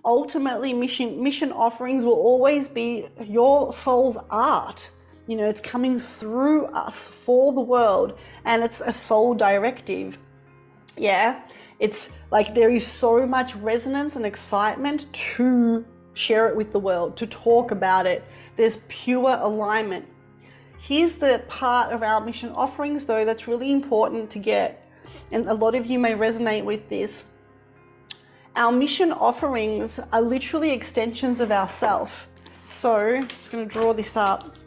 Ultimately, mission offerings will always be your soul's art. You know, it's coming through us for the world, and it's a soul directive. Yeah, it's like there is so much resonance and excitement to share it with the world, to talk about it. There's pure alignment. Here's the part of our mission offerings, though, that's really important to get, and a lot of you may resonate with this. Our mission offerings are literally extensions of ourself. So I'm just going to draw this up.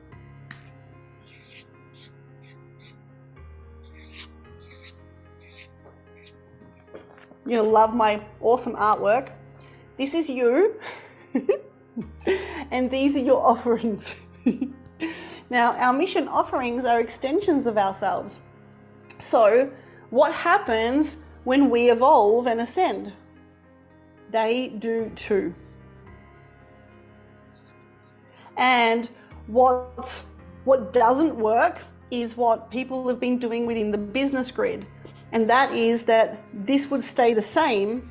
You're going to love my awesome artwork. This is you, and these are your offerings. Now, our mission offerings are extensions of ourselves. So what happens when we evolve and ascend? They do too. And what doesn't work is what people have been doing within the business grid. And that is that this would stay the same.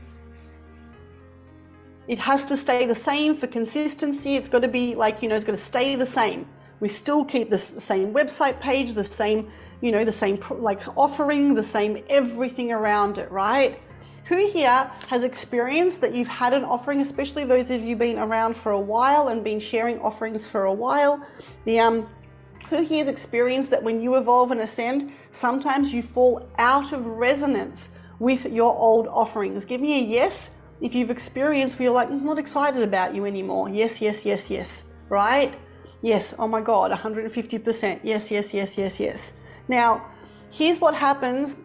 It has to stay the same for consistency. It's got to be like, you know, it's got to stay the same. We still keep the same website page, the same, you know, the same like offering, the same everything around it, right? Who here has experienced that you've had an offering, especially those of you been around for a while and been sharing offerings for a while? Who here has experienced that when you evolve and ascend, sometimes you fall out of resonance with your old offerings? Give me a yes if you've experienced where you're like, I'm not excited about you anymore. Yes, yes, yes, yes, right? Yes, oh my God, 150%. Yes, yes, yes, yes, yes. Now, here's what happens.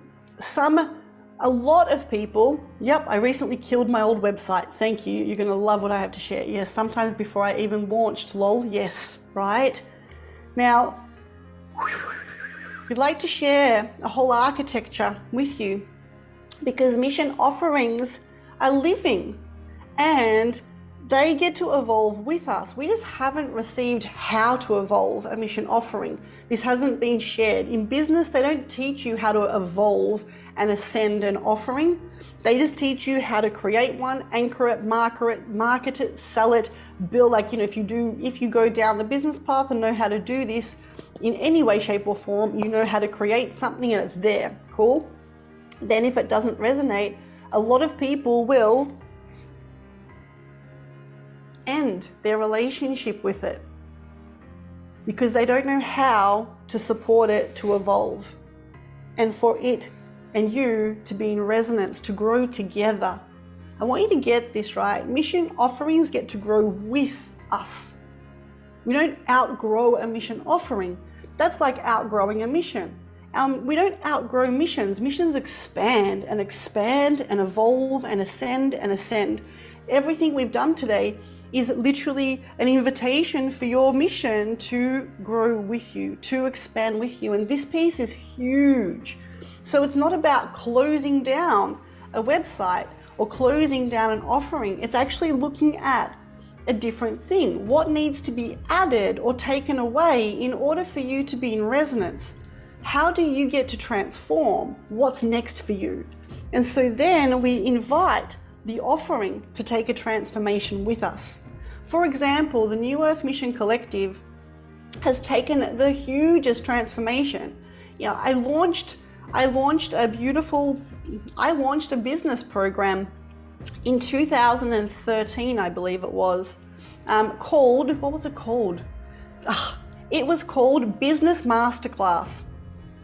A lot of people, yep, I recently killed my old website. Thank you. You're going to love what I have to share. Yes, sometimes before I even launched, lol. Yes, right? Now, we'd like to share a whole architecture with you because mission offerings are living and they get to evolve with us. We just haven't received how to evolve a mission offering. This hasn't been shared. In business, they don't teach you how to evolve and ascend an offering. They just teach you how to create one, anchor it, market it, sell it, build, like, you know, if you go down the business path and know how to do this in any way, shape or form, you know how to create something and it's there. Cool. Then if it doesn't resonate, a lot of people will end their relationship with it because they don't know how to support it to evolve and for it and you to be in resonance, to grow together. I want you to get this right. Mission offerings get to grow with us. We don't outgrow a mission offering. That's like outgrowing a mission. We don't outgrow missions. Missions expand and expand and evolve and ascend and ascend. Everything we've done today is literally an invitation for your mission to grow with you, to expand with you. And this piece is huge. So it's not about closing down a website or closing down an offering. It's actually looking at a different thing. What needs to be added or taken away in order for you to be in resonance? How do you get to transform? What's next for you? And so then we invite the offering to take a transformation with us. For example, the New Earth Mission Collective has taken the hugest transformation. You know, I launched a business program in 2013, I believe it was, called, what was it called? It was called Business Masterclass.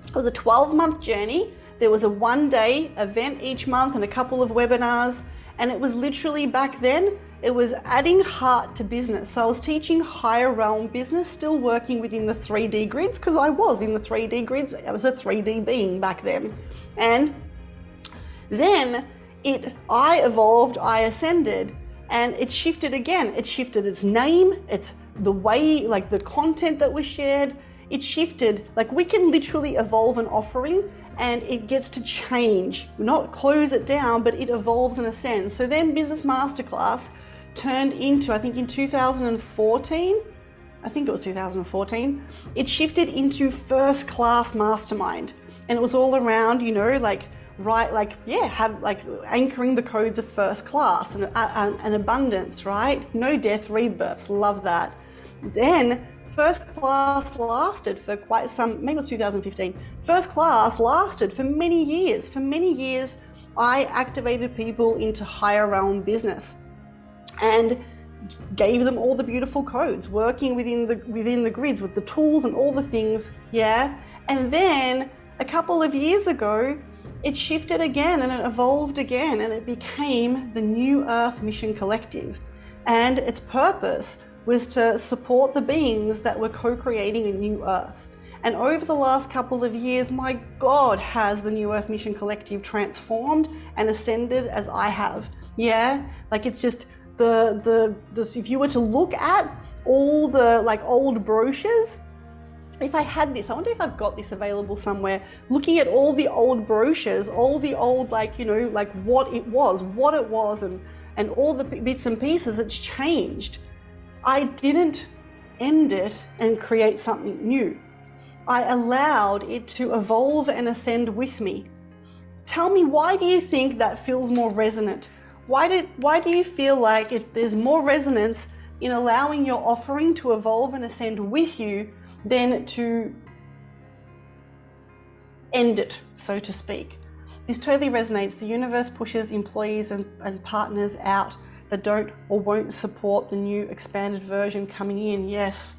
It was a 12-month journey. There was a one-day event each month and a couple of webinars. And it was literally, back then, it was adding heart to business. So I was teaching higher realm business, still working within the 3D grids, because I was in the 3D grids. I was a 3D being back then. And then I evolved, I ascended, and it shifted again. It shifted its name, it's the way, like the content that was shared. It shifted, like we can literally evolve an offering and it gets to change, not close it down, but it evolves and ascends. So then Business Masterclass turned into, I think in 2014, I think it was 2014, it shifted into First Class Mastermind. And it was all around, you know, like right? Like, yeah, have like anchoring the codes of first class and abundance, right? No death, rebirths, love that. Then first class lasted for quite some, maybe it was 2015. First class lasted for many years. For many years, I activated people into higher realm business and gave them all the beautiful codes, working within the grids with the tools and all the things, yeah? And then a couple of years ago, it shifted again and it evolved again and it became the New Earth Mission Collective. And its purpose was to support the beings that were co-creating a new Earth. And over the last couple of years, my God, has the New Earth Mission Collective transformed and ascended as I have. Yeah, like it's just if you were to look at all the like old brochures, if I had this, I wonder if I've got this available somewhere, looking at all the old brochures, all the old, like, you know, like what it was and all the bits and pieces, it's changed. I didn't end it and create something new. I allowed it to evolve and ascend with me. Tell me, why do you think that feels more resonant? Why do you feel like there's more resonance in allowing your offering to evolve and ascend with you than to end it, so to speak? This totally resonates. The universe pushes employees and partners out that don't or won't support the new expanded version coming in. Yes.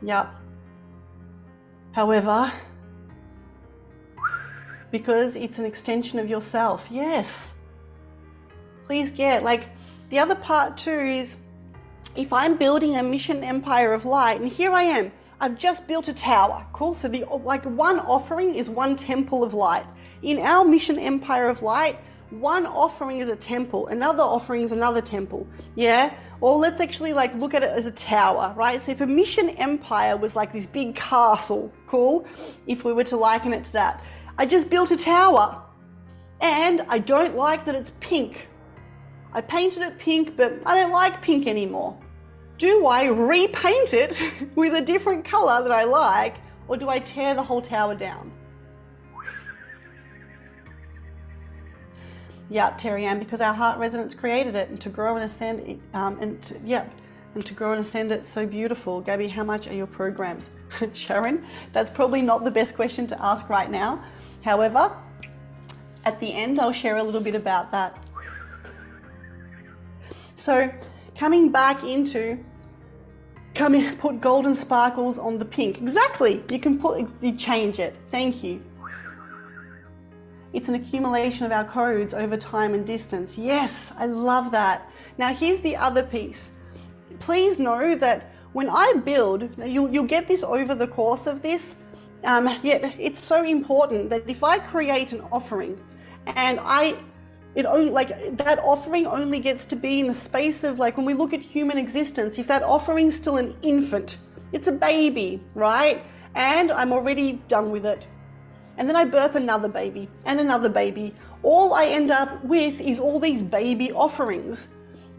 Yep. However, because it's an extension of yourself. Yes. Please get, like, the other part too is, if I'm building a mission empire of light, and here I am, I've just built a tower. Cool. So one offering is one temple of light. In our mission empire of light, one offering is a temple, another offering is another temple. Yeah. Or let's actually like look at it as a tower, right? So if a mission empire was like this big castle, cool, if we were to liken it to that, I just built a tower and I don't like that it's pink. I painted it pink, but I don't like pink anymore. Do I repaint it with a different color that I like, or do I tear the whole tower down? Yeah, Terry Ann, because our heart resonance created it, and to grow and ascend it, and to grow and ascend it's so beautiful. Gabby, how much are your programs? Sharon, that's probably not the best question to ask right now. However, at the end, I'll share a little bit about that. So coming back into, put golden sparkles on the pink. Exactly, you change it. Thank you. It's an accumulation of our codes over time and distance. Yes, I love that. Now here's the other piece. Please know that when I build, you'll get this over the course of this, yet it's so important that if I create an offering and that offering only gets to be in the space of, like, when we look at human existence, if that offering's still an infant, it's a baby, right? And I'm already done with it. And then I birth another baby and another baby. All I end up with is all these baby offerings.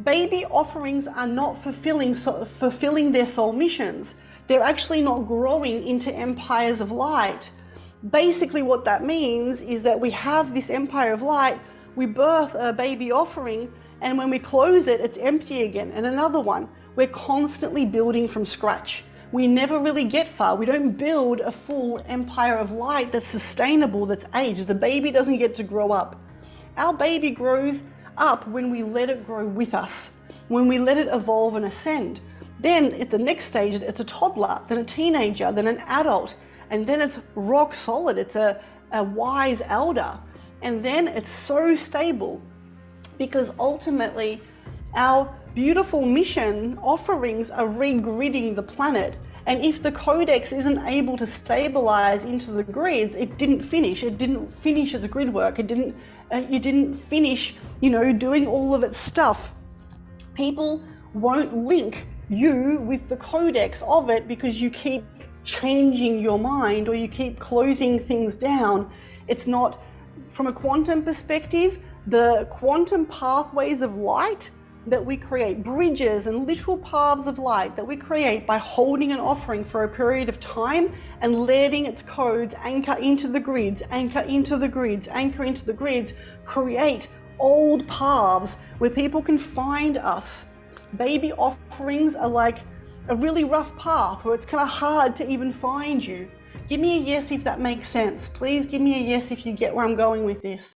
Baby offerings are not fulfilling their soul missions. They're actually not growing into empires of light. Basically what that means is that we have this empire of light, we birth a baby offering, and when we close it, it's empty again, and another one. We're constantly building from scratch. We never really get far. We don't build a full empire of light that's sustainable, that's aged. The baby doesn't get to grow up. Our baby grows up when we let it grow with us, when we let it evolve and ascend. Then at the next stage, it's a toddler, then a teenager, then an adult, and then it's rock solid. It's a wise elder. And then it's so stable, because ultimately our beautiful mission offerings are regridding the planet. And if the codex isn't able to stabilize into the grids, it didn't finish. It didn't finish its grid work. It didn't finish, doing all of its stuff. People won't link you with the codex of it because you keep changing your mind or you keep closing things down. It's not, from a quantum perspective, the quantum pathways of light that we create, bridges and literal paths of light that we create by holding an offering for a period of time and letting its codes anchor into the grids, anchor into the grids, anchor into the grids, create old paths where people can find us. Baby offerings are like a really rough path where it's kind of hard to even find you. Give me a yes if that makes sense. Please give me a yes if you get where I'm going with this.